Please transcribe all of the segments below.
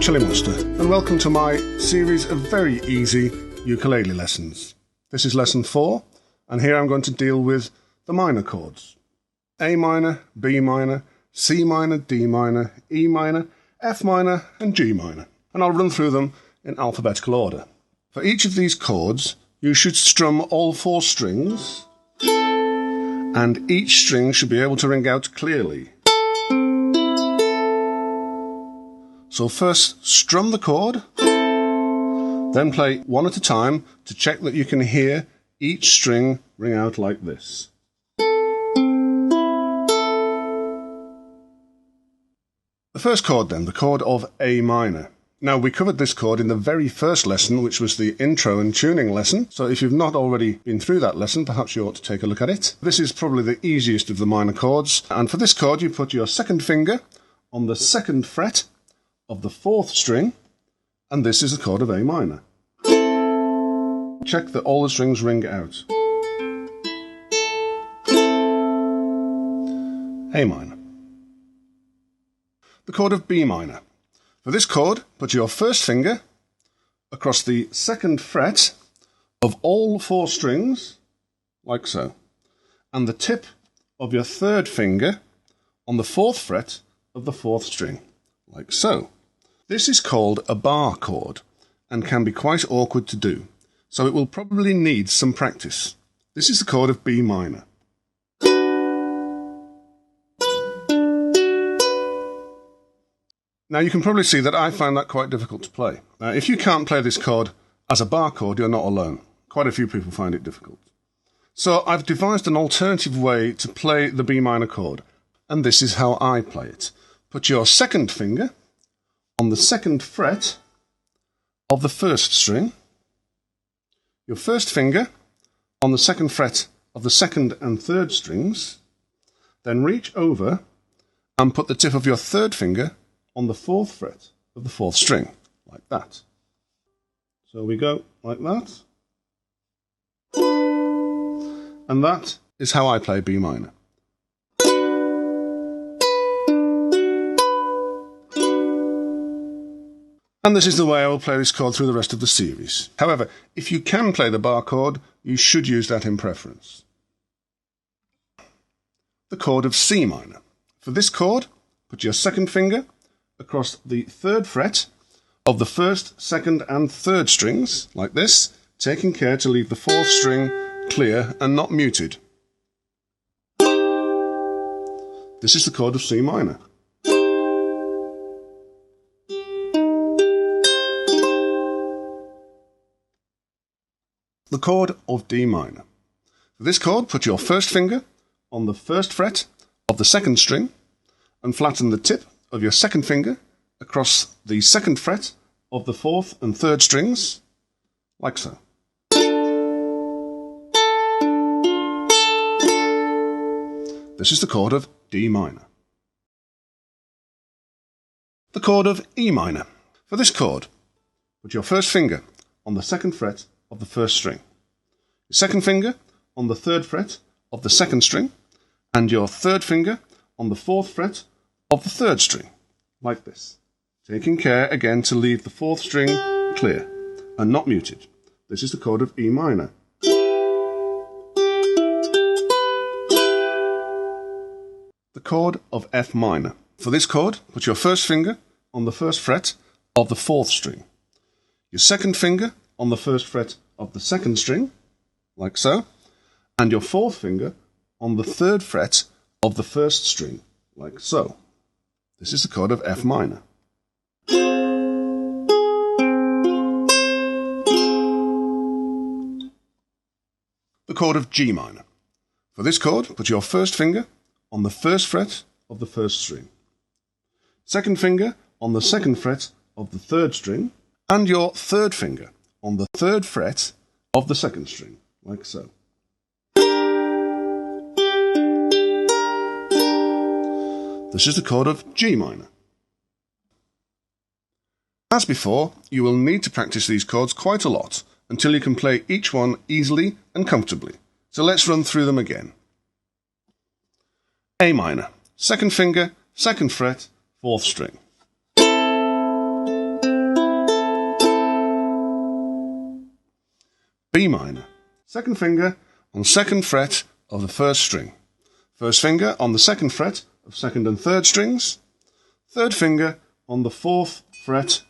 I'm Chili Monster, and welcome to my series of very easy ukulele lessons. This is lesson 4, and here I'm going to deal with the minor chords. A minor, B minor, C minor, D minor, E minor, F minor, and G minor. And I'll run through them in alphabetical order. For each of these chords, you should strum all 4 strings, and each string should be able to ring out clearly. So first, strum the chord, then play one at a time to check that you can hear each string ring out like this. The first chord then, the chord of A minor. Now, we covered this chord in the very first lesson, which was the intro and tuning lesson, so if you've not already been through that lesson, perhaps you ought to take a look at it. This is probably the easiest of the minor chords, and for this chord you put your second finger on the 2nd fret of the 4th string, and this is the chord of A minor. Check that all the strings ring out. A minor. The chord of B minor. For this chord, put your first finger across the 2nd fret of all 4 strings, like so, and the tip of your 3rd finger on the 4th fret of the 4th string, like so. This is called a bar chord and can be quite awkward to do, so it will probably need some practice. This is the chord of B minor. Now you can probably see that I find that quite difficult to play. Now, if you can't play this chord as a bar chord, you're not alone. Quite a few people find it difficult. So I've devised an alternative way to play the B minor chord, and this is how I play it. Put your 2nd finger on the 2nd fret of the 1st string, your 1st finger on the 2nd fret of the 2nd and 3rd strings, then reach over and put the tip of your 3rd finger on the 4th fret of the 4th string, like that. So we go like that. And that is how I play B minor. And this is the way I will play this chord through the rest of the series. However, if you can play the bar chord, you should use that in preference. The chord of C minor. For this chord, put your 2nd finger across the 3rd fret of the 1st, 2nd and 3rd strings, like this, taking care to leave the 4th string clear and not muted. This is the chord of C minor. The chord of D minor. For this chord, put your 1st finger on the 1st fret of the 2nd string and flatten the tip of your 2nd finger across the 2nd fret of the 4th and 3rd strings, like so. This is the chord of D minor. The chord of E minor. For this chord, put your 1st finger on the 2nd fret of the 1st string, your 2nd finger on the 3rd fret of the 2nd string, and your 3rd finger on the 4th fret of the 3rd string, like this, taking care again to leave the 4th string clear and not muted. This is the chord of E minor. The chord of F minor. For this chord, put your 1st finger on the 1st fret of the 4th string, your 2nd finger on the 1st fret of the 2nd string, like so, and your 4th finger on the 3rd fret of the 1st string, like so. This is the chord of F minor. The chord of G minor. For this chord, put your 1st finger on the 1st fret of the 1st string, 2nd finger on the 2nd fret of the 3rd string, and your 3rd finger on the 3rd fret of the 2nd string, like so. This is the chord of G minor. As before, you will need to practice these chords quite a lot until you can play each one easily and comfortably. So let's run through them again. A minor, 2nd finger, 2nd fret, 4th string. B minor. Second finger on second fret of the first string. First finger on the second fret of second and third strings. Third finger on the fourth fret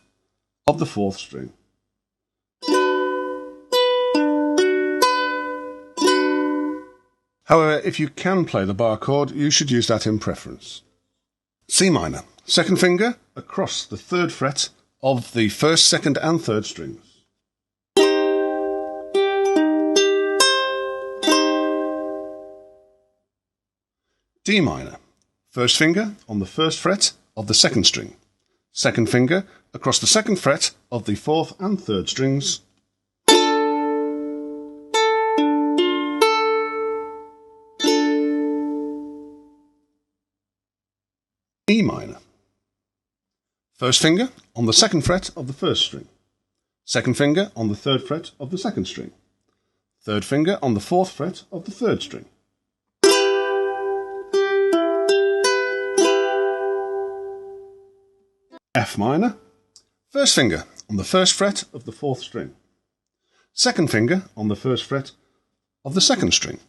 of the fourth string. However, if you can play the bar chord, you should use that in preference. C minor. Second finger across the third fret of the first, second and third strings. D minor. First finger on the first fret of the second string. Second finger across the second fret of the fourth and third strings. E minor. First finger on the second fret of the first string. Second finger on the third fret of the second string. Third finger on the fourth fret of the third string. F minor. First finger on the first fret of the fourth string. Second finger on the first fret of the second string.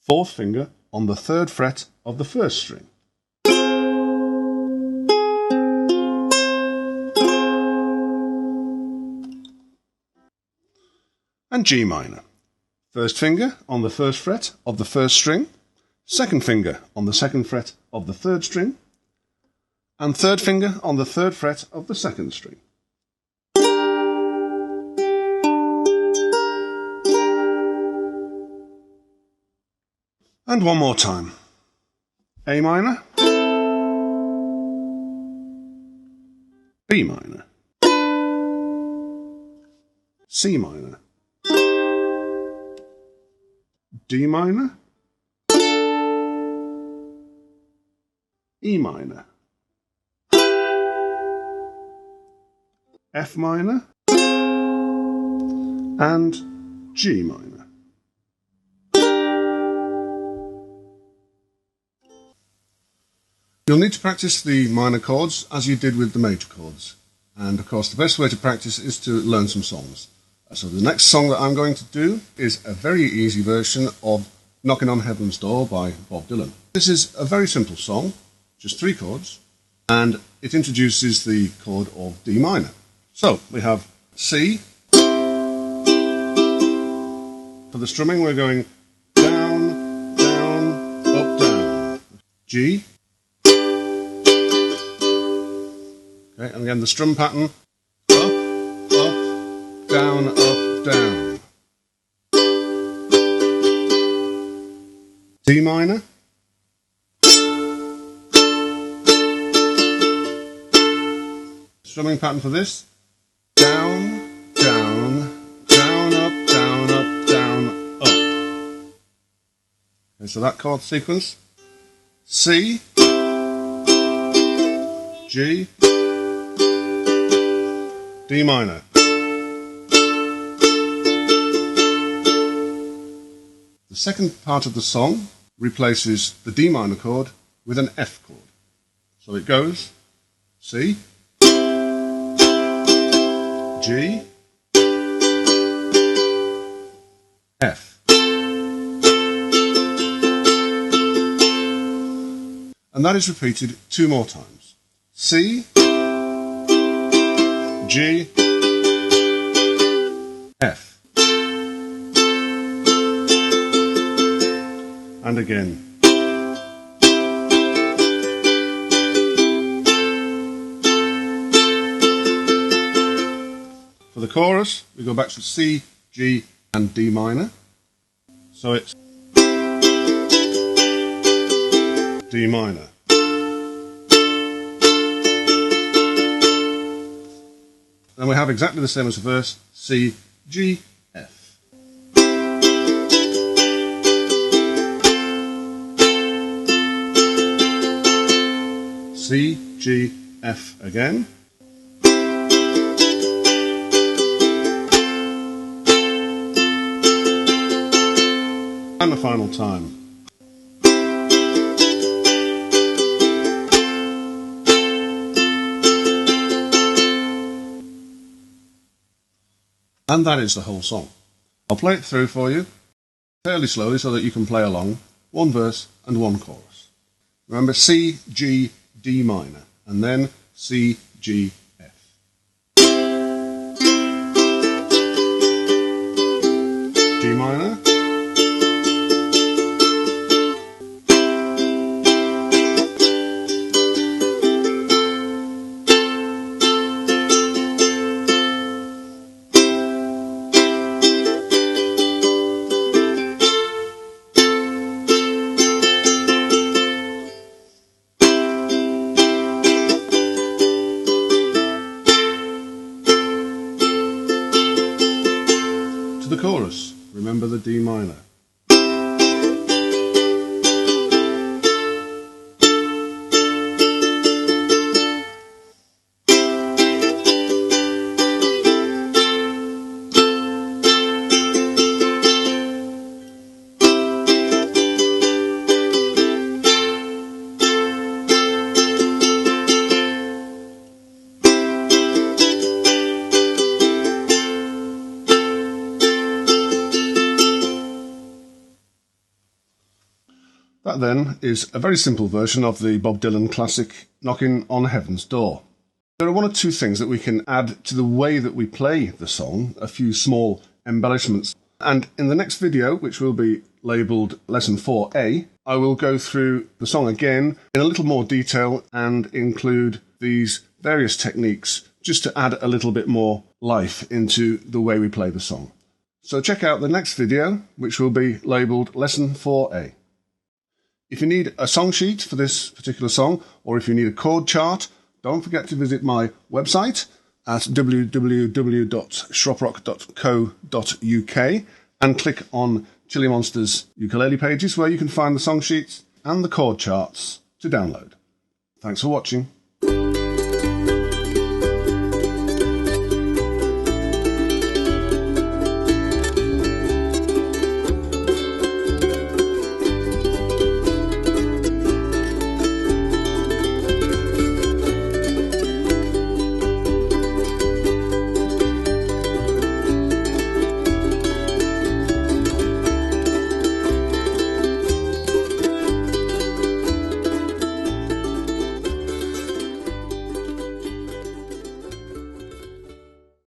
Fourth finger on the third fret of the first string. And G minor. First finger on the first fret of the first string. Second finger on the second fret of the third string. And third finger on the third fret of the second string. And one more time. A minor, B minor, C minor, D minor, E minor, F minor, and G minor. You'll need to practice the minor chords as you did with the major chords. And of course the best way to practice is to learn some songs. So the next song that I'm going to do is a very easy version of Knocking on Heaven's Door by Bob Dylan. This is a very simple song, just 3 chords, and it introduces the chord of D minor. So we have C. For the strumming we're going down, down, up, down. G. Okay, and again the strum pattern, up, up, down, up, down. D minor. Strumming pattern for this, down, down, down, up, down, up, down, up. Okay, so that chord sequence, C, G, D minor. The second part of the song replaces the D minor chord with an F chord. So it goes C, G, F. And that is repeated 2 more times. C, G, F. And again. For the chorus, we go back to C, G, and D minor. So it's D minor. And we have exactly the same as the verse, C, G, F. C, G, F again. And the final time. And that is the whole song. I'll play it through for you, fairly slowly so that you can play along. One verse and one chorus. Remember C, G, D minor, and then C, G, F. D minor. The chorus, remember the D minor. That then is a very simple version of the Bob Dylan classic Knocking on Heaven's Door. There are one or two things that we can add to the way that we play the song, a few small embellishments. And in the next video, which will be labelled Lesson 4A, I will go through the song again in a little more detail and include these various techniques just to add a little bit more life into the way we play the song. So check out the next video, which will be labelled Lesson 4A. If you need a song sheet for this particular song, or if you need a chord chart, don't forget to visit my website at www.shroprock.co.uk and click on Chili Monster's ukulele pages where you can find the song sheets and the chord charts to download. Thanks for watching.